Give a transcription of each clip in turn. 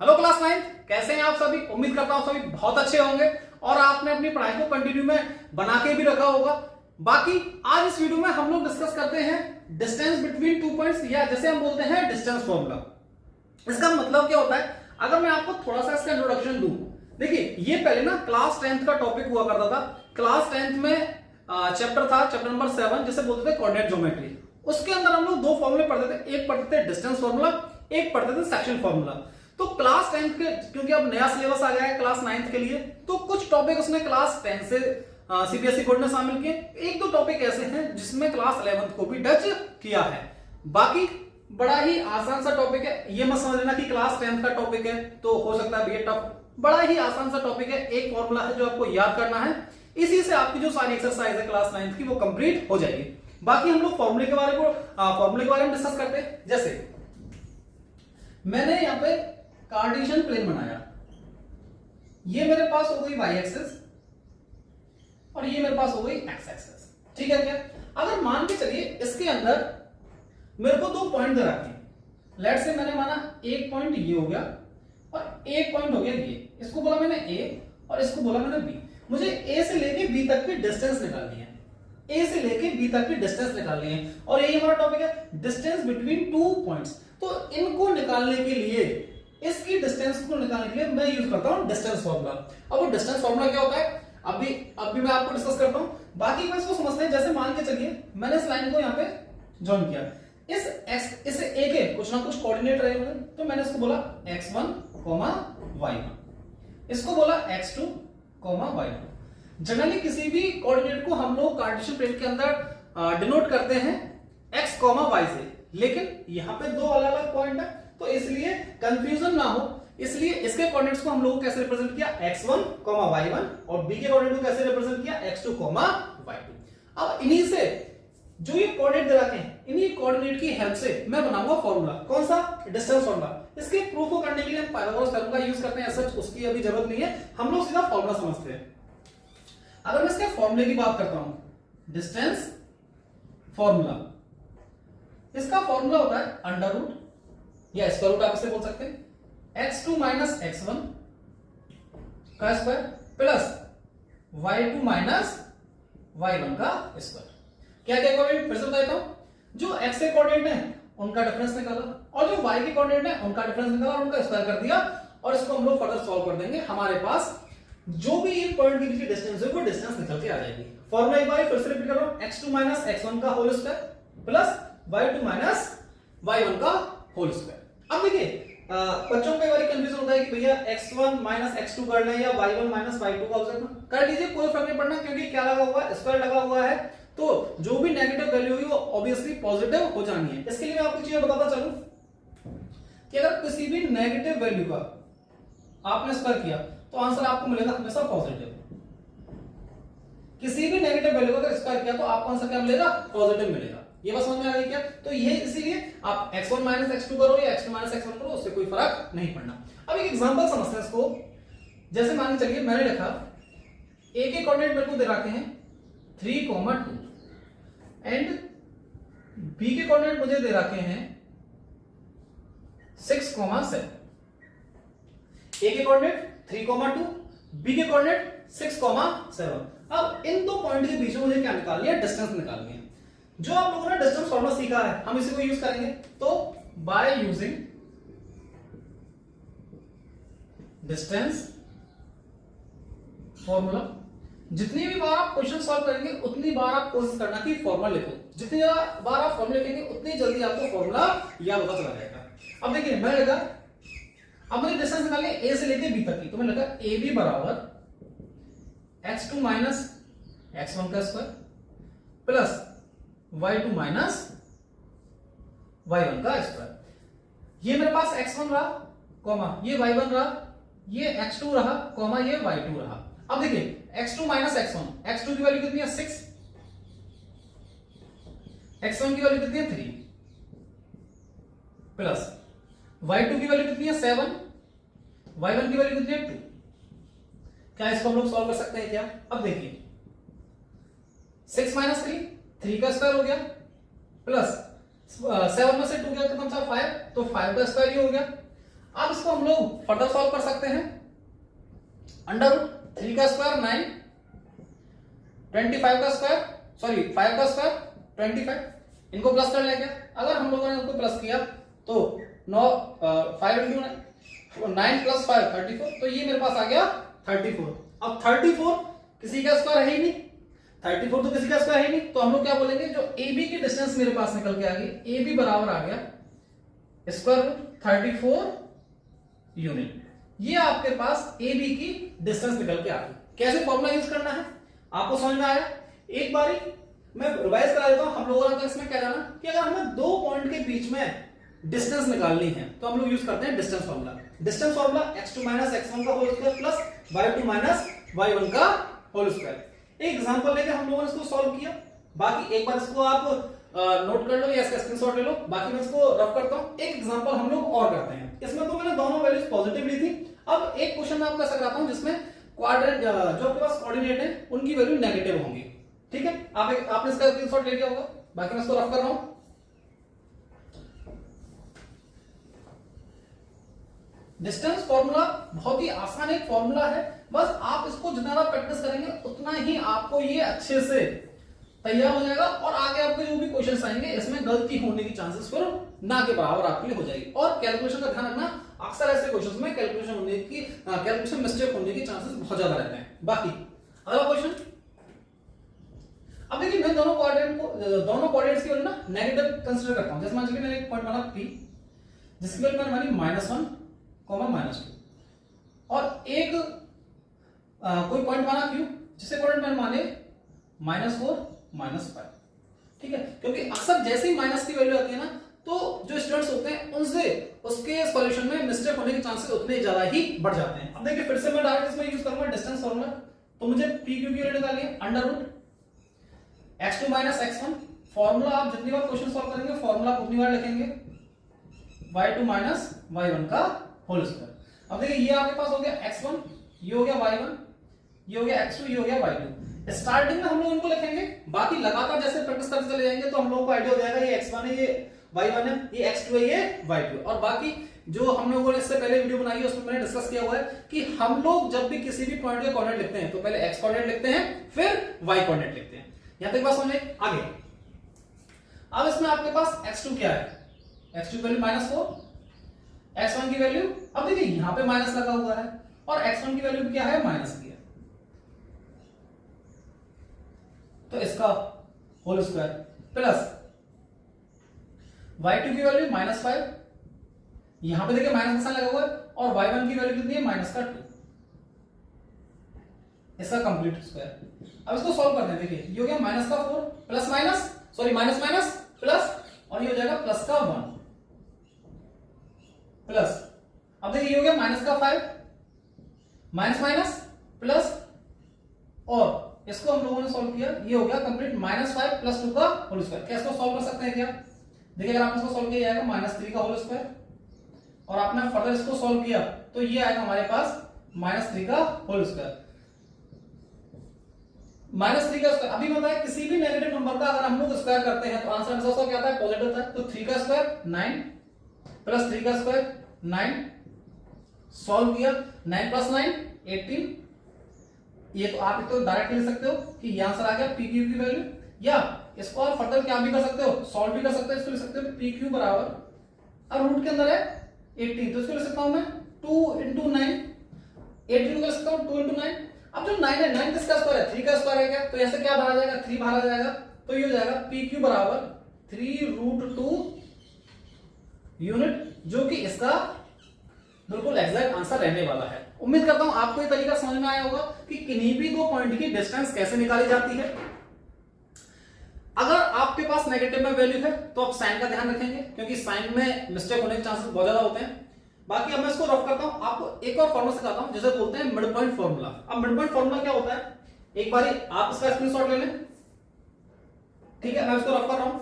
Hello class 9, कैसे हैं आप सभी। उम्मीद करता हूं सभी बहुत अच्छे होंगे और आपने अपनी पढ़ाई को कंटिन्यू में बना के भी रखा होगा। बाकी आज इस वीडियो में हम लोग डिस्कस करते हैं डिस्टेंस बिटवीन 2 पॉइंट्स, या जैसे हम बोलते हैं डिस्टेंस फॉर्मूला। इसका मतलब क्या होता है, अगर मैं आपको थोड़ा सा इसका इंट्रोडक्शन दूं। देखिए, ये पहले ना क्लास 10th का टॉपिक हुआ करता था। क्लास 10th में चैप्टर था, चैप्टर नंबर 7, जिसे बोलते थे कोऑर्डिनेट ज्योमेट्री। उसके अंदर हम लोग दो फॉर्मूले पढ़ते थे, एक पढ़ते थे डिस्टेंस फॉर्मूला, एक पढ़ते थे सेक्शन फॉर्मूला। तो क्लास 10th के, क्योंकि अब नया सिलेबस आ गया है क्लास 9th के लिए, तो कुछ टॉपिक उसने क्लास 10 से सीबीएसई बोर्ड ने शामिल किए। एक दो टॉपिक ऐसे हैं जिसमें क्लास 11th को भी टच किया है। बाकी बड़ा ही आसान सा टॉपिक है, ये मत समझ लेना कि क्लास 10th का टॉपिक है तो हो सकता है ये टफ। बड़ा ही आसान सा टॉपिक है, एक फॉर्मूला है जो आपको याद करना है, इसी से आपकी जो सारी एक्सरसाइज है क्लास 9th की वो कंप्लीट हो जाएगी। बाकी हम लोग फॉर्मूले के बारे में डिस्कस करते हैं। जैसे मैंने यहां पे कार्टेशियन प्लेन बनाया, ये मेरे पास हो गई वाई एक्सिस और ये मेरे पास हो गई एक्स एक्सिस। ठीक है क्या? अगर मान के चलिए इसके अंदर मेरे को दो पॉइंट दे रखे हैं। लेट्स से मैंने माना एक पॉइंट ये हो गया और एक पॉइंट हो गया ये। इसको बोला मैंने ए और इसको बोला मैंने बी। मुझे ए से लेके बी तक की डिस्टेंस निकालनी है, ए से लेके बी तक की डिस्टेंस निकालनी है। और यही हमारा टॉपिक है डिस्टेंस बिटवीन 2 पॉइंट्स। तो इनको निकालने के लिए, इसकी डिस्टेंस को निकालने के लिए मैं यूज करता हूं डिस्टेंस फॉर्मूला। अब वो डिस्टेंस फॉर्मूला क्या होता है अभी मैं आपको डिस्कस करता हूं। बाकी मैं इसको समझते हैं। जैसे मान के चलिए मैंने इस लाइन को यहां पे जॉइन किया, इस ए के कुछ ना कुछ कोऑर्डिनेट रहे होंगे, तो मैंने इसको बोला x1, y1, इसको बोला x2, y2। जनरली किसी भी कोऑर्डिनेट को हम लोग कार्टेशियन प्लेन के अंदर डिनोट करते हैं x, y से, लेकिन यहां पे दो अलग अलग पॉइंट है, तो इसलिए कंफ्यूजन ना हो, इसलिए इसके कोऑर्डिनेट्स को हम लोग कैसे रिप्रेजेंट किया, x1, y1, और b के कोऑर्डिनेट को कैसे रिप्रेजेंट किया, x2, y2। अब इन्हीं से जो ये कोऑर्डिनेट दे रखे हैं, इन्हीं कोऑर्डिनेट की हेल्प से मैं बनाऊंगा फॉर्मूला। कौन सा? Distance formula. इसके प्रूफ को करने के लिए हम पाइथागोरस थ्योरम का यूज करते हैं, ऐसा उसकी अभी जरूरत नहीं है, हम लोग सीधा फॉर्मूला समझते हैं। अगर मैं इसके फॉर्मूले की बात करता हूं, डिस्टेंस फॉर्मूला, इसका फॉर्मूला होता है अंडर रूट या स्क्वायर रूट, आप इसे बोल सकते हैं, x2 माइनस x1 का square plus y2 minus y1 का स्क्वायर। क्या क्या कोऑर्डिनेट फिर से बता देता हूं। जो x के कोऑर्डिनेट है उनका डिफरेंस निकाला, और जो y के कोऑर्डिनेट है उनका डिफरेंस निकाला और उनका स्क्वायर कर दिया, और इसको हम लोग फर्दर सॉल्व कर देंगे। हमारे पास जो भी इन पॉइंट के बीच की डिस्टेंस है वो डिस्टेंस निकल के आ जाएगी। फॉर्मूला एक बार फिर से रिपीट कर रहा हूं, x2 माइनस x1 का whole square plus y2 minus y1 का होल स्क्वायर। अब देखिए, बच्चों को कई बार कंफ्यूजन होता है कि भैया x1 माइनस x2 करना है या y1 माइनस y2 का कर लीजिए, कोई फर्क नहीं पड़ना, क्योंकि क्या लगा हुआ है, स्क्वायर लगा हुआ है, तो जो भी नेगेटिव वैल्यू होगी वो ऑब्वियसली पॉजिटिव हो जानी है। इसके लिए मैं आपको चीजें बताता चलूं कि अगर किसी भी नेगेटिव वैल्यू का आपने स्क्वायर किया तो आंसर आपको मिलेगा हमेशा पॉजिटिव। किसी भी नेगेटिव वैल्यू का अगर स्क्वायर किया तो आपको आंसर क्या मिलेगा? पॉजिटिव मिलेगा। ये बात समझ में आ गई क्या? तो ये इसीलिए आप x1 माइनस x2 करो या x2 माइनस x1 करो, उससे कोई फर्क नहीं पड़ना। अब एक एग्जांपल समझते हैं इसको। जैसे मान के चलिए मैंने लिखा a के कोऑर्डिनेट मेरे को दे रखे हैं 3, 2 एंड b के कोऑर्डिनेट मुझे दे रखे हैं 6, 7। a के कोऑर्डिनेट 3, 2, b के कोऑर्डिनेट 6, 7। अब इन दो पॉइंट के बीच में मुझे क्या निकालनी है? डिस्टेंस निकालनी है। जो आप लोगों ने डिस्टेंस फॉर्मूला सीखा है हम इसी को यूज करेंगे। तो बाय यूजिंग डिस्टेंस फॉर्मूला, जितनी भी बार आप क्वेश्चन सॉल्व करेंगे उतनी बार आप कोशिश करना कि फॉर्मूला लिखो। जितनी बार आप फॉर्मूला लिखेंगे उतनी जल्दी आपको फॉर्मूला याद होता चला जाएगा। अब देखिए मैंने लिखा, अब मुझे डिस्टेंस निकालनी है ए से लेके बी तक की, तो मैंने लिखा ए बी बराबर x2 माइनस x1 का square plus y2 minus y1 का स्क्वायर। ये मेरे पास x1 रहा, कॉमा ये y1 रहा, ये x2 रहा, कॉमा ये y2 रहा। अब देखिए x2 माइनस x1, x2 की वैल्यू कितनी है? 6, x1 की वैल्यू कितनी है? 3, प्लस y2 की वैल्यू कितनी है? 7, y1 की वैल्यू कितनी है? 2। क्या इसको हम लोग सॉल्व कर सकते हैं क्या? अब देखिए 6 माइनस 3 का स्क्वायर हो गया, प्लस 7 में से 2 गया कितना बचा? 5, तो 5 का स्क्वायर ही हो गया। अब इसको हम लोग फर्दर सॉल्व कर सकते हैं। अंडर रूट 3 का स्क्वायर 9, 25 का स्क्वायर, सॉरी 5 का स्क्वायर 25, इनको प्लस कर लेंगे। अगर हम लोगों ने इनको प्लस किया तो 5 इंटू 9 प्लस 5 34, तो ये मेरे पास आ गया 34। अब 34 किसी का स्क्वायर है ही नहीं, 34 तो किसी का स्क्वायर है ही नहीं, तो हम लोग क्या बोलेंगे, जो ए बी की डिस्टेंस मेरे पास निकल के आ गई, ए बी बराबर आ गया स्क्वायर रूट 34 यूनिट। ये आपके पास ए बी की डिस्टेंस निकल के आ गई। कैसे फॉर्मूला यूज करना है आपको समझ में आया? एक बारी मैं रिवाइज करा देता हूं। हम लोगों ने इसमें क्या जाना कि अगर हमें दो पॉइंट के बीच में डिस्टेंस निकालनी है तो हम लोग यूज करते हैं distance formula. Distance formula x2 minus x1 का whole square plus y2 minus y1 का होल स्क्वायर। एक एग्जांपल लेके हम लोगों ने इसको सॉल्व किया। बाकी एक बार इसको आप नोट कर लो या इसका स्क्रीनशॉट ले लो, बाकी मैं इसको रफ करता हूं। एक एग्जांपल हम लोग और करते हैं। इसमें तो मैंने दोनों वैल्यूज पॉजिटिव ली थी। अब एक क्वेश्चन मैं आपको ऐसा कराता हूं जिसमें क्वाड्रेंट जो आपके पास कोऑर्डिनेट है उनकी वैल्यू नेगेटिव होंगी। ठीक है, आपने इसका स्क्रीनशॉट ले लिया होगा, बाकी मैं इसको रफ कर रहा हूं। डिस्टेंस फॉर्मूला बहुत ही आसान एक फॉर्मूला है, बस आप इसको जितना ज्यादा प्रैक्टिस करेंगे उतना ही आपको ये अच्छे से तैयार हो जाएगा और आगे आपके जो भी क्वेश्चंस आएंगे इसमें गलती होने की चांसेस फिर ना के बराबर आपके लिए हो जाएगी। और कैलकुलेशन का ध्यान रखना, अक्सर ऐसे क्वेश्चंस में कैलकुलेशन मिस्टेक होने की चांसेस बहुत ज्यादा रहते हैं। बाकी अगला क्वेश्चन, अब देखिए मैं दोनों कोऑर्डिनेट्स की वैल्यू ना नेगेटिव कंसीडर करता हूं। जैसे मान लीजिए मैंने एक पॉइंट माना P जिसकी वैल्यू मैंने मानी -1, -2 और एक कोई पॉइंट माना Q जिसे कोऑर्डिनेट मैंने माने -4, -5। ठीक है, क्योंकि अक्सर जैसे ही माइनस की वैल्यू आती है ना तो जो स्टूडेंट्स होते हैं उनसे उसके सॉल्यूशन में मिस्टेक होने के चांसेस उतने ज्यादा ही बढ़ जाते हैं। अब देखिए फिर से मैं डायरेक्ट इसमें यूज करूंगा डिस्टेंस फॉर्मूला। तो मुझे PQ की वैल्यू निकालनी है under root x2 minus x1। Formula आप जितनी बार क्वेश्चन सॉल्व करेंगे फॉर्मूला उतनी बार लिखेंगे y2 माइनस y1 का होल स्क्वायर। अब देखिए ये आपके पास हो गया x1, ये हो गया y1, ये हो गया x2, ये हो गया y2। स्टार्टिंग में हम लोग इनको लिखेंगे, बाकी लगातार जैसे प्रैक्टिस करते चले जाएंगे तो हम लोगों को आइडिया हो जाएगा ये x1 है, ये y1 है, ये x2 है, ये y2 है। और बाकी जो हम लोगों ने इससे पहले वीडियो बनाई है उसमें मैंने डिस्कस किया हुआ है कि हम लोग जब भी किसी भी पॉइंट के कोऑर्डिनेट लिखते हैं तो पहले x कोऑर्डिनेट लिखते हैं फिर y कोऑर्डिनेट लिखते हैं। यहां तक बात समझे? आगे अब इसमें आपके पास x2 क्या है, x2 की वैल्यू -4, x1 की वैल्यू, अब देखिए यहां पे माइनस लगा हुआ है और x1 की वैल्यू क्या है, माइनस की है, तो इसका होल स्क्वायर प्लस y2 की वैल्यू -5, यहां पे देखिए माइनस का साइन लगा हुआ है और y1 की वैल्यू कितनी है, -2, इसका कंप्लीट स्क्वायर। अब इसको सॉल्व करते हैं। देखिए ये हो गया -4 plus minus, sorry minus minus plus, और ये हो जाएगा +1 प्लस, अब देखिए ये हो गया -5 माइनस माइनस प्लस, और इसको हम लोगों ने सॉल्व किया, ये हो गया कंप्लीट -5 + 2 का होल स्क्वायर। क्या इसको सॉल्व कर सकते हैं क्या? देखिए अगर आपने इसको सॉल्व किया जाएगा -3 का होल स्क्वायर, और आपने फर्दर इसको सॉल्व किया तो ये आएगा हमारे पास -3 का होल स्क्वायर। -3 का स्क्वायर, अभी बताया किसी भी नेगेटिव नंबर का अगर हम लोग स्क्वायर करते हैं तो आंसर हमेशा क्या आता है, पॉजिटिव आता है। तो 3 का स्क्वायर 9 प्लस 3 का स्क्वायर 9, सॉल्व किया 9 + 9 18। ये तो आप तो डायरेक्ट लिख सकते हो कि ये आंसर आ गया PQ की वैल्यू, या इसको आप फर्दर क्या भी कर सकते हो, सॉल्व भी कर सकते हो। इसको लिख सकते हो PQ बराबर, अब रूट के अंदर है 18 तो इसको लिख सकता हूं मैं 2 × 9, 18 को लिख सकता हूं 2 × 9। अब जो 9 है 9 किसका स्क्वायर है, 3 का स्क्वायर है क्या, तो ऐसे क्या बाहर आ जाएगा, 3 बाहर आ जाएगा, तो ये हो जाएगा PQ बराबर 3√2 यूनिट, जो कि इसका बिल्कुल एग्जैक्ट आंसर रहने वाला है। उम्मीद करता हूं आपको ये तरीका समझ में आया होगा कि किन्हीं भी दो पॉइंट की डिस्टेंस कैसे निकाली जाती है। अगर आपके पास नेगेटिव में वैल्यू है तो आप साइन का ध्यान रखेंगे, क्योंकि साइन में मिस्टेक होने के चांसेस बहुत ज्यादा होते हैं। बाकी अब मैं इसको रफ करता हूं, आपको एक और फॉर्मूला सिखाता हूं जिसे बोलते हैं मिड पॉइंट फॉर्मूला। अब मिड पॉइंट फॉर्मूला क्या होता है, एक बार आप इसका स्क्रीनशॉट ले लें। ठीक है, मैं इसको रफ कर रहा हूं।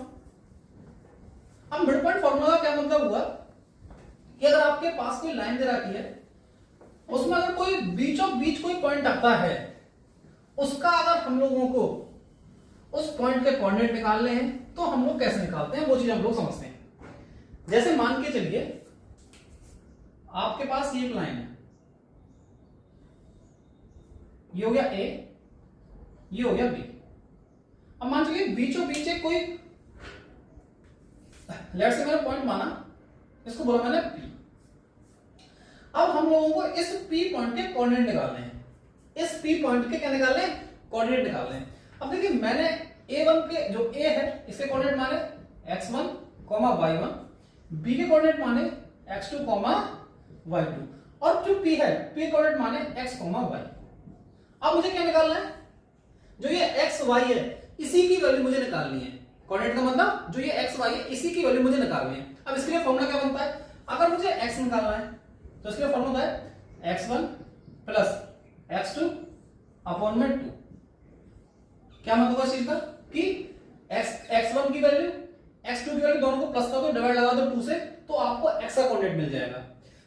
अब मिड पॉइंट फॉर्मूला का क्या मतलब हुआ कि अगर आपके पास कोई लाइन दे रखी है, उसमें अगर कोई बीच ऑफ बीच कोई पॉइंट आता है, उसका अगर हम लोगों को उस पॉइंट के कोऑर्डिनेट निकालने हैं तो हम लोग कैसे निकालते हैं वो चीज हम लोग समझते हैं। जैसे मान के चलिए आपके पास ये एक लाइन है, ये हो गया ए, ये हो गया बी। अब मान लीजिए बीचों बीच एक कोई, लेट्स से मैंने पॉइंट माना, इसको बोला मैंने पी। अब हम लोगों को इस पी पॉइंट के कोऑर्डिनेट निकालने हैं, इस पी पॉइंट के क्या निकालने हैं, कोऑर्डिनेट निकालने हैं। अब देखिए मैंने a1 के जो a है इसके कोऑर्डिनेट माने x1, y1, b के कोऑर्डिनेट माने x2, y2, और जो p है p के कोऑर्डिनेट माने x, y। अब मुझे क्या निकालना है, जो ये x y है इसी की वैल्यू मुझे निकालनी है। कोऑर्डिनेट का मतलब जो ये x y है इसी की वैल्यू मुझे निकालनी है। अब इसके लिए फॉर्मूला क्या बनता है, अगर मुझे x निकालना है तो इसके लिए फॉर्मूला है x1 प्लस x2 अपॉन में 2। क्या मतलब है इस चीज का कि x1 की वैल्यू x2 की वैल्यू दोनों को प्लस कर दो, डिवाइड लगा दो 2 से, तो आपको x का कोऑर्डिनेट मिल जाएगा।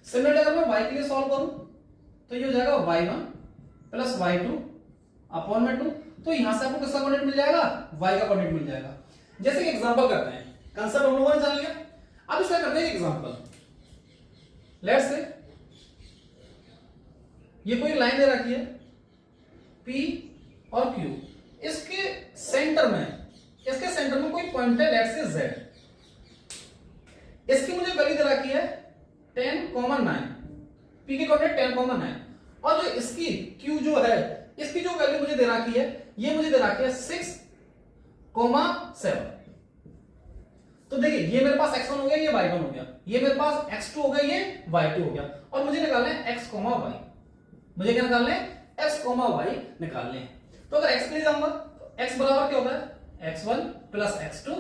सिमिलरली अगर मैं y के लिए सॉल्व करूं तो ये हो जाएगा y1 प्लस y2 अपॉन में 2। तो यहां से आपको किसका कोऑर्डिनेट मिल जाएगा, y का कोऑर्डिनेट मिल जाएगा। जैसे कि एग्जांपल करते हैं, कांसेप्ट हम लोगों ने जान लिया, अब इसका करते हैं एग्जांपल। लेट्स से ये कोई लाइन दे रखी है P और Q, इसके सेंटर में कोई पॉइंट है लेट्स से Z, इसकी मुझे वैल्यू दे रखी है 10,9, P की कोऑर्डिनेट 10,9, और जो इसकी Q जो है इसकी जो वैल्यू मुझे दे रखी है ये मुझे दे रखी है 6,7। तो देखिए ये मेरे पास x1 हो गया, ये y1 हो गया, ये मेरे पास x2 हो गया, ये y2 हो गया, और मुझे निकालना है x, y। मुझे क्या निकालना है, x, y निकालने हैं। तो अगर x के लिए जाऊंगा तो x बराबर क्या होता है, x1 प्लस x2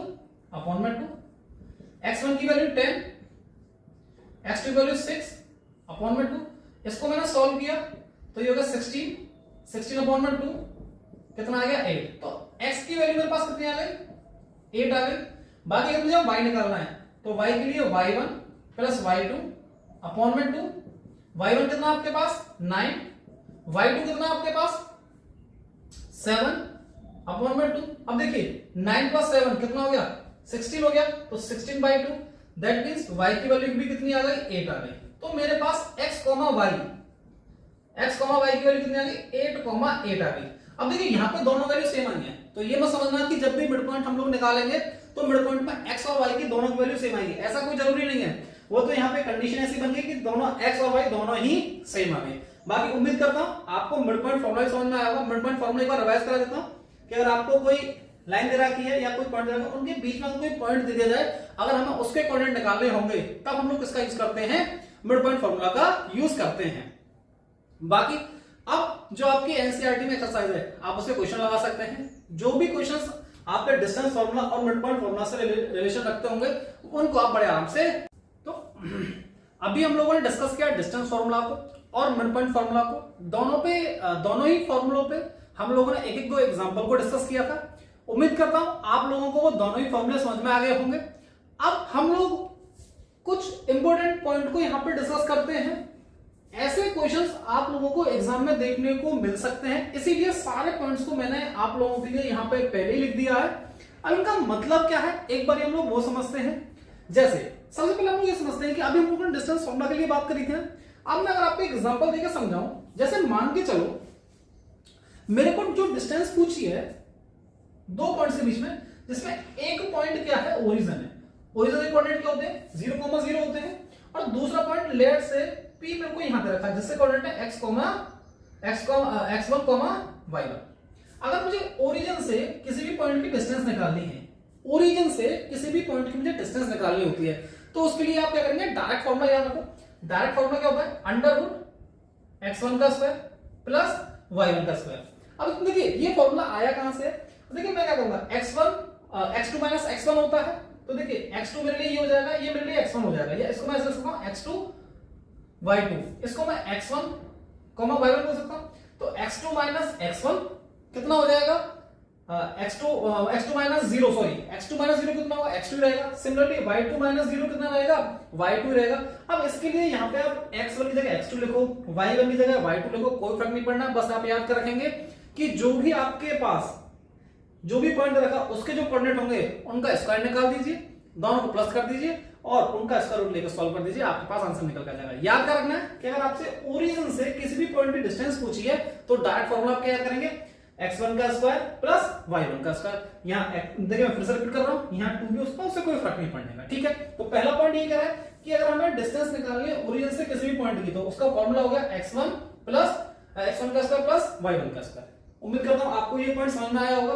अपॉन में 2। x1 की वैल्यू 10, x2 की वैल्यू 6 अपॉन में 2। इसको मैंने सॉल्व किया तो ये होगा 16 अपॉन में 2, कितना आ गया 8। तो x की वैल्यू मेरे पास कितनी आ गई, 8 आ गई। बाकी अगर मुझे y निकालना है तो y के लिए y1 प्लस y2 अपॉन में 2। y1 कितना आपके पास 9, y2 कितना आपके पास 7 अपॉन में 2। अब देखिए 9 प्लस 7 कितना हो गया, 16 हो गया, तो 16/2, दैट मींस y की वैल्यू भी कितनी आ गई, 8 आ गई। तो मेरे पास x, y की वैल्यू कितनी आ गई, 8,8 आ गई। अब देखिए यहाँ पे दोनों वैल्यू सेम आई है, तो ये मत समझना कि जब भी मिड पॉइंट हम लोग निकालेंगे तो मिड पॉइंट में x और y की दोनों की वैल्यू सेम आएगी, ऐसा कोई जरूरी नहीं है। वो तो यहाँ पे कंडीशन ऐसी बन गई कि दोनों x और y दोनों ही सेम आ गए। बाकी उम्मीद करता हूं आपको मिड पॉइंट फॉर्मूला समझ में आएगा। मिड पॉइंट फॉर्मूला एक बार रिवाइज करा देता हूं कि अगर आपको कोई लाइन दे रखी है या कोई पॉइंट दे रखा है, उनके बीच में कोई पॉइंट दे दिया जाए, अगर हमें उसके कोऑर्डिनेट निकालने होंगे तब हम लोग किसका यूज करते हैं, मिड पॉइंट फॉर्मूला का यूज करते हैं। बाकी अब जो आपकी एनसीईआरटी में एक्सरसाइज है आप उससे क्वेश्चन लगा सकते हैं। जो भी क्वेश्चंस आपके डिस्टेंस फार्मूला और मिड पॉइंट फार्मूला से रिलेशन रखते होंगे उनको आप बड़े आराम से, तो अभी हम लोगों ने डिस्कस किया डिस्टेंस फार्मूला को और मिड पॉइंट फार्मूला को। दोनों ही फार्मूलों पे हम लोगों ने एक एक दो एग्जांपल को डिस्कस किया था। उम्मीद करता हूं आप लोगों को वो दोनों ही फार्मूले समझ में आ गए होंगे। अब हम लोग कुछ इंपॉर्टेंट पॉइंट को यहां पे डिस्कस करते हैं। ऐसे क्वेश्चंस आप लोगों को एग्जाम में देखने को मिल सकते हैं, इसीलिए सारे पॉइंट्स को मैंने आप लोगों के लिए यहां पे पहले ही लिख दिया है। अब इनका मतलब क्या है एक बार हम लोग वो समझते हैं। जैसे सबसे पहले हम लोग ये समझते हैं कि अभी हम लोगों ने डिस्टेंस फार्मूला के लिए बात करी थी। अब मैं अगर आपको एग्जांपल देकर समझाऊं, जैसे मान के चलो मेरे को जो डिस्टेंस पूछी है दो पॉइंट्स के बीच में, जिसमें एक पॉइंट क्या है, ओरिजिन है। ओरिजिन के कोऑर्डिनेट क्या होते हैं, 0,0 होते हैं, और दूसरा पॉइंट लेट से P मेरे को यहां दे रखा है जिससे कोऑर्डिनेट है x1, y1। अगर मुझे ओरिजिन से किसी भी पॉइंट की डिस्टेंस निकालनी है, ओरिजिन से किसी भी पॉइंट की मुझे डिस्टेंस निकालनी होती है, तो उसके लिए आप क्या करेंगे, डायरेक्ट फॉर्मूला याद रखो। डायरेक्ट फॉर्मूला क्या होता है, अंडर x1 का स्क्वायर प्लस y1 का स्क्वायर। अब देखिए ये फॉर्मूला आया कहां से, तो देखिए मैं क्या करूंगा, x2 माइनस x1 होता है, तो देखिए x2 मेरे लिए ये हो जाएगा, ये मेरे लिए x1 हो जाएगा, या इसको मैं ऐसे लिख सकता हूं x2 y2, इसको मैं x1, y1 बोल सकता हूं। तो x2 माइनस x1 कितना हो जाएगा, x2 minus 0, sorry x2 minus 0 कितना होगा, x2 रहेगा। सिमिलरली y2 माइनस 0 कितना रहेगा, y2 रहेगा। अब इसके लिए यहाँ पे आप x1 की जगह x2 लिखो, y1 की जगह y2 लिखो, कोई फर्क नहीं पड़ना, बस आप याद कर रखेंगे कि जो भी आपके पास जो भी पॉइंट रखा उसके जो कोऑर्डिनेट होंगे उनका स्क्वायर निकाल दीजिए। दोनों को प्लस कर दीजिए और उनका स्क्वायर रूट लेकर सॉल्व कर दीजिए, आपके पास आंसर निकल कर जाएगा। याद कर रखना है कि अगर आपसे ओरिजिन से किसी भी पॉइंट की डिस्टेंस पूछी है तो डायरेक्ट फॉर्मूला आप क्या याद करेंगे, x1 का स्क्वायर प्लस y1 का स्क्वायर। यहाँ देखिए मैं फिर से रिपीट कर रहा हूं, यहाँ 2 भी उसका उससे कोई फर्क नहीं पड़ने का, ठीक है। तो पहला पॉइंट ये कह रहा है कि अगर हमें डिस्टेंस निकालनी है ओरिजिन से किसी भी पॉइंट की तो उसका फॉर्मूला होगा x1 का स्क्वायर प्लस y1 का स्क्वायर। उम्मीद करता हूं आपको ये पॉइंट समझ में आया होगा।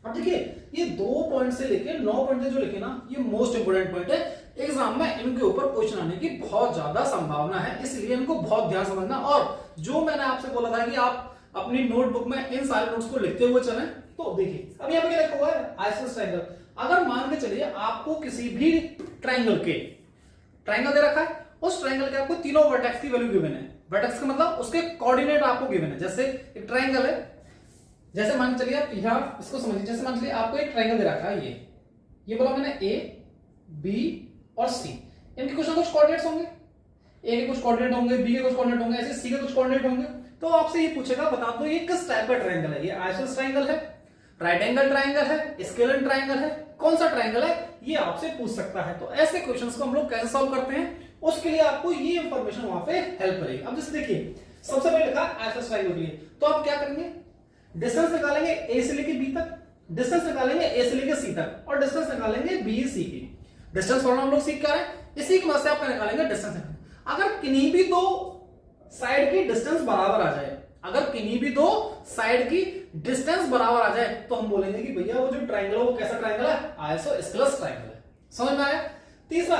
अब देखिए ये 2 पॉइंट से लेके 9 पॉइंट जो लिखे ना, ये मोस्ट इंपोर्टेंट पॉइंट है। एग्जाम में इनके ऊपर क्वेश्चन आने की बहुत ज्यादा संभावना है, इसलिए इनको बहुत ध्यान से समझना। और जो मैंने आपसे बोला था कि आप अपनी नोटबुक में इन सारे नोट्स को लिखते हुए चलें, तो देखिए अब यहाँ पे क्या लिखा हुआ है, आइसोसेलेस ट्रायंगल। अगर मान के चलिए आपको किसी भी ट्रायंगल दे रखा है, उस ट्रायंगल के आपको तीनों वर्टेक्स की वैल्यू गिवन है। वर्टेक्स का मतलब उसके कोऑर्डिनेट आपको गिवन है। जैसे एक ट्रायंगल है, जैसे मान चलिए आप यहाँ इसको समझिए, जैसे मान चलिए आपको एक ट्रायंगल दे रखा है, ये बोला मैंने ए बी और सी, इनके कुछ ना कुछ कोऑर्डिनेट्स होंगे, ए के कुछ कोऑर्डिनेट होंगे, बी के कुछ कोऑर्डिनेट होंगे, ऐसे सी के कुछ कोऑर्डिनेट होंगे। तो आपसे ये पूछेगा बता दो ये किस टाइप का ट्रायंगल है, ये आइसोसेलेस ट्रायंगल है, राइट एंगल ट्रायंगल है, स्केलर ट्रायंगल है, कौन सा ट्रायंगल है, ये आपसे पूछ सकता है। तो ऐसे क्वेश्चंस को हम लोग कैसे सॉल्व करते हैं, उसके लिए आपको ये इंफॉर्मेशन वहां पे हेल्प करेगी। अब जैसे देखिए सबसे पहले लिखा आइसोसेलेस ट्रायंगल के लिए, तो आप क्या करेंगे, डिस्टेंस निकालेंगे ए से लेके बी तक, डिस्टेंस निकालेंगे ए से लेके सी तक, और डिस्टेंस निकालेंगे बी सी की। डिस्टेंस फॉर्मूला हम लोग सीख क्या है, इसी की मदद से आप निकालेंगे डिस्टेंस। अगर किन्हीं भी दो साइड की डिस्टेंस बराबर आ जाए, अगर किन्हीं भी दो साइड की डिस्टेंस बराबर आ जाए, तो हम बोलेंगे कि भैया वो जो ट्रायंगल है वो कैसा ट्रायंगल है, आइसोसेलेस ट्रायंगल है। समझ में आया। तीसरा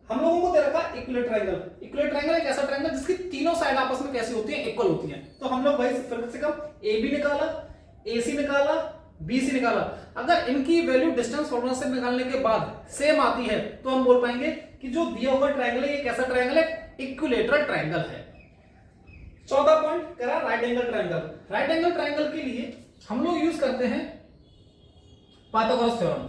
हम लोगों को दे रखा इक्विलेटरल ट्रायंगल। इक्विलेटरल ट्रायंगल एक ऐसा ट्रायंगल जिसकी तीनों साइड आपस में कैसी होती है, इक्वल होती है। तो हम लोग भाई फिर से कम ए बी निकाला, ए सी निकाला, बी सी निकाला, अगर इनकी वैल्यू डिस्टेंस फॉर्मूला से निकालने के बाद सेम आती है तो हम बोल पाएंगे कि जो दिया हुआ ट्रायंगल है ये कैसा ट्रायंगल है, इक्विलेटरल ट्रायंगल है। चौथा पॉइंट कह रहा right angle triangle. Right angle triangle के लिए हम लोग यूज करते हैं पाइथागोरस थ्योरम।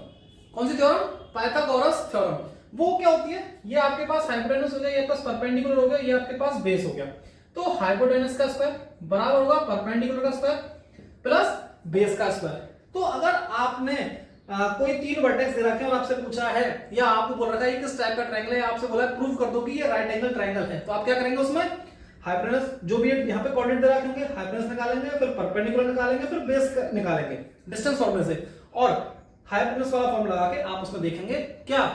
कौन सी थ्योरम, पाइथागोरस थ्योरम। वो क्या होती है, ये आपके पास हाइपोटेनस हो गया, ये पास परपेंडिकुलर हो गया, ये आपके पास बेस हो गया। तो हाइपोटेनस का स्क्वायर बराबर होगा परपेंडिकुलर का स्क्वायर प्लस बेस का स्क्वायर। तो अगर आपने कोई 3 वर्टेक्स दे रखे हैं और आपसे पूछा है या आपको बोल रखा है किस टाइप का ट्रायंगल है, आपसे बोला है प्रूव कर दो कि ये राइट एंगल ट्रायंगल है, तो आप क्या करेंगे, उसमें हाइपोटेनस जो भी यहाँ पे कोऑर्डिनेट दे रखे होंगे, हाइपोटेनस निकालेंगे, फिर परपेंडिकुलर निकालेंगे, फिर बेस निकालेंगे डिस्टेंस फॉर्मूले से, और हाइपोटेनस वाला फॉर्मूला लगा के आप उसमें देखेंगे क्या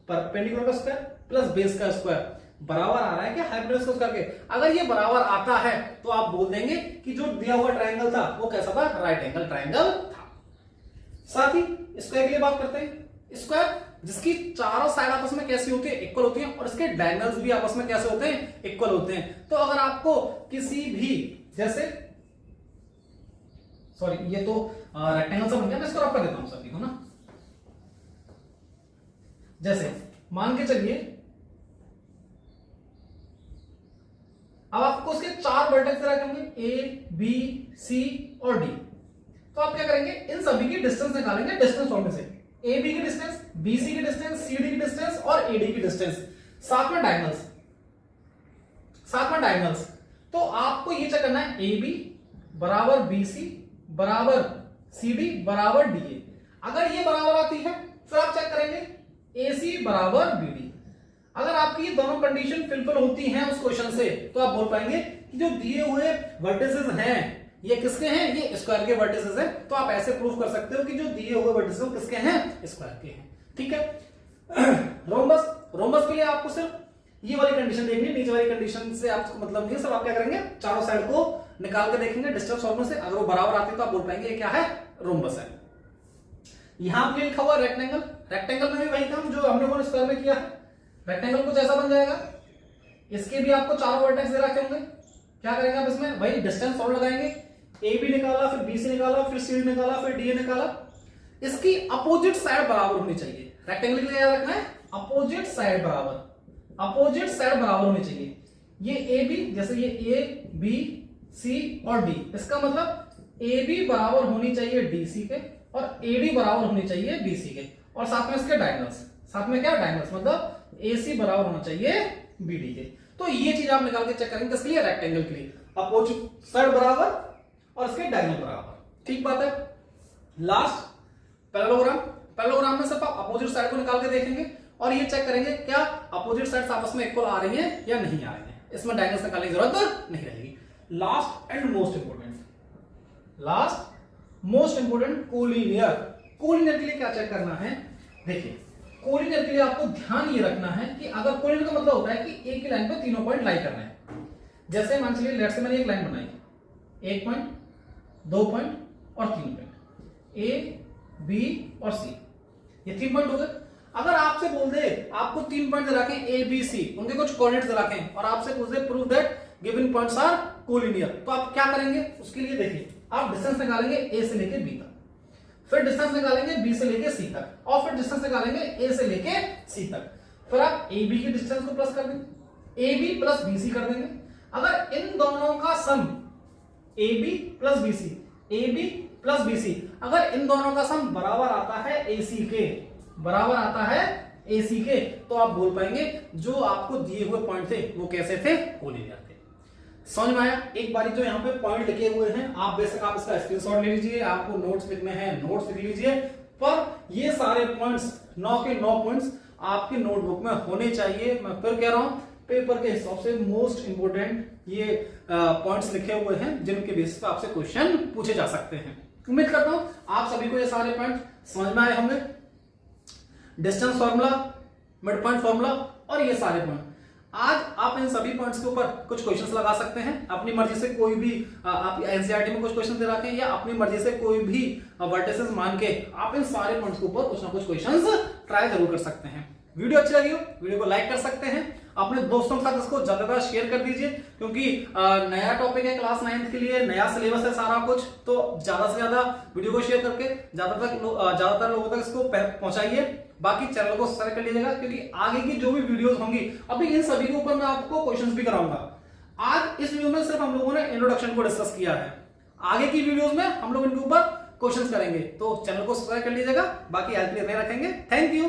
परपेंडिकुलर का स्क्वायर प्लस बेस का स्क्वायर बराबर आ रहा है क्या हाइपोटेनस को करके। अगर ये बराबर आता है तो आप बोल देंगे कि जो दिया हुआ ट्रायंगल था वो कैसा था, राइट एंगल ट्रायंगल था। साथ ही स्क्वायर के लिए बात करते हैं। स्क्वायर जिसकी चारों साइड आपस में कैसी होती है, इक्वल होती है, और इसके डायगोनल्स भी आपस में कैसे होते हैं, इक्वल होते हैं। तो अगर आपको किसी भी जैसे सॉरी ये तो रेक्टेंगल सा बन गया, मैं इसको रफ कर देता हूं सभी को ना। जैसे मान के चलिए अब आपको उसके 4 वर्टेक्स रखेंगे ए बी सी और डी, तो आप क्या करेंगे, इन सभी की डिस्टेंस निकालेंगे डिस्टेंस फॉर्मूले से। ए बी की डिस्टेंस, बी सी की डिस्टेंस, सी डी की डिस्टेंस और ए डी की डिस्टेंस, साथ में डायगोनल्स। तो आपको ये चेक करना है ए बी बराबर बी सी बराबर सी डी बराबर डी ए। अगर ये बराबर आती है फिर आप चेक करेंगे ए सी बराबर बी डी। अगर आपकी ये दोनों कंडीशन फिलफिल होती हैं उस क्वेश्चन से, तो आप बोल पाएंगे कि जो दिए हुए वर्टिसेस हैं ये किसके हैं, ये स्क्वायर के वर्टिसेस हैं। तो आप ऐसे प्रूफ कर सकते हो कि जो दिए हुए वर्टिसेस किसके हैं, स्क्वायर के हैं। ठीक है। रोम्बस के लिए आपको सिर्फ ये वाली कंडीशन देखनी है, नीचे वाली कंडीशन से आपको मतलब नहीं है। सब आप क्या करेंगे, चारों साइड को निकाल के देखेंगे डिस्टेंस फॉर्मूले से, अगर वो बराबर आती है तो आप बोल पाएंगे ये क्या है, रोम्बस है। यहां पे लिखा हुआ रेक्टेंगल, रेक्टेंगल में भी वही काम जो हम लोगों ने स्क्वायर में किया है। रेक्टेंगल कुछ ऐसा बन जाएगा, इसके भी आपको 4 वर्टेक्स दे रखे होंगे। क्या करेंगे आप इसमें, वही डिस्टेंस फॉर्मूला लगाएंगे, ए बी निकाला, फिर बी सी निकाला, फिर सी डी निकाला, फिर डी ए निकाला। इसकी अपोजिट साइड बराबर होनी चाहिए। रेक्टेंगल के लिए याद रखना है अपोजिट साइड बराबर, अपोजिट साइड बराबर होनी चाहिए। ये ए बी, जैसे ये ए बी सी और डी, इसका मतलब ए बी बराबर होनी चाहिए डी सी के और ए डी बराबर होनी चाहिए बी सी के, और साथ में इसके डायगोनल्स, साथ में क्या डायगोनल्स, मतलब ए सी बराबर होना चाहिए बी डी के। तो ये चीज आप निकाल के चेक करेंगे किसके लिए, रेक्टेंगल के लिए, अपोजिट साइड बराबर और इसके डायगोनल बराबर। ठीक बात है। लास्ट पैरेललोग्राम, पैरेललोग्राम में सिर्फ आप अपोजिट साइड को निकाल के देखेंगे और ये चेक करेंगे क्या अपोजिट साइड्स आपस में इक्वल आ रही हैं या नहीं आ रही हैं। इसमें डायगोनल्स निकालने की जरूरत नहीं रहेगी। Last and most important collinear. Collinear के लिए क्या चेक करना है, देखिए कोलिनियर के लिए आपको ध्यान ये रखना है कि अगर कोलिनियर का मतलब होता है कि एक ही लाइन पर तीनों पॉइंट लाई करना है। जैसे मान चलिए लेफ्ट से मैंने एक लाइन बनाई, 1 पॉइंट, 2 पॉइंट और 3 पॉइंट, ए बी और सी, ये 3 पॉइंट हो गए। अगर आपसे बोल दे, आपको 3 पॉइंट दे रखे ए बी सी, उनके कुछ कोऑर्डिनेट्स दे रखे हैं और आपसे पूछ दे prove that given points are collinear, तो आप क्या करेंगे उसके लिए देखिए आप डिस्टेंस निकालेंगे ए से लेके बी तक, फिर डिस्टेंस निकालेंगे बी से लेके सी तक और फिर डिस्टेंस निकालेंगे ए से लेके सी तक। फिर आप ए बी की डिस्टेंस को प्लस कर देंगे, A B plus B C कर देंगे। अगर इन दोनों का sum A B plus B C, A B plus B C, अगर इन दोनों का सम बराबर आता है ए सी के, बराबर आता है ए सी के, तो आप बोल पाएंगे जो आपको दिए हुए पॉइंट थे वो कैसे थे, कोलिनियर थे। समझ में आया? एक बारी जो यहाँ पे पॉइंट लिखे हुए हैं आप बेशक आप इसका स्क्रीनशॉट ले लीजिए, आपको नोट्स लिखने हैं नोट्स लिख लीजिए, पर ये सारे पॉइंट्स 9 के 9 पॉइंट्स आपके नोटबुक में होने चाहिए। मैं फिर कह रहा हूं पेपर के हिसाब से मोस्ट इंपोर्टेंट ये पॉइंट्स लिखे हुए हैं जिनके बेसिस पे आपसे क्वेश्चन पूछे जा सकते हैं। उम्मीद करता हूं आप सभी को ये सारे पॉइंट समझ में आए होंगे। Distance formula, mid point formula और ये सारे पॉइंट आज आप इन सभी पॉइंट्स के ऊपर कुछ क्वेश्चंस लगा सकते हैं अपनी मर्जी से। कोई भी आप एनसीईआरटी में कुछ क्वेश्चन दे रखे हैं या अपनी मर्जी से कोई भी वर्टिसेस मान के आप इन सारे पॉइंट्स के ऊपर कुछ ना कुछ क्वेश्चंस ट्राई जरूर कर सकते हैं। वीडियो अच्छी लगी हो वीडियो को लाइक कर सकते हैं, अपने दोस्तों के साथ इसको ज्यादा शेयर कर दीजिए क्योंकि नया टॉपिक है क्लास 9th के लिए, नया सिलेबस है सारा कुछ, तो ज्यादा से ज्यादा वीडियो को शेयर करके ज्यादातर लोगों तक इसको पहुंचाइए। बाकी चैनल को सब्सक्राइब कर लीजिएगा क्योंकि आगे की जो भी वीडियोस होंगी अभी इन सभी के ऊपर मैं आपको क्वेश्चंस भी कराऊंगा। आज इस वीडियो में सिर्फ हम लोगों ने इंट्रोडक्शन को डिस्कस किया है, आगे की वीडियोस में हम लोग इनके ऊपर क्वेश्चंस करेंगे, तो चैनल को सब्सक्राइब कर लीजिएगा। बाकी आज के लिए रखेंगे। Thank you.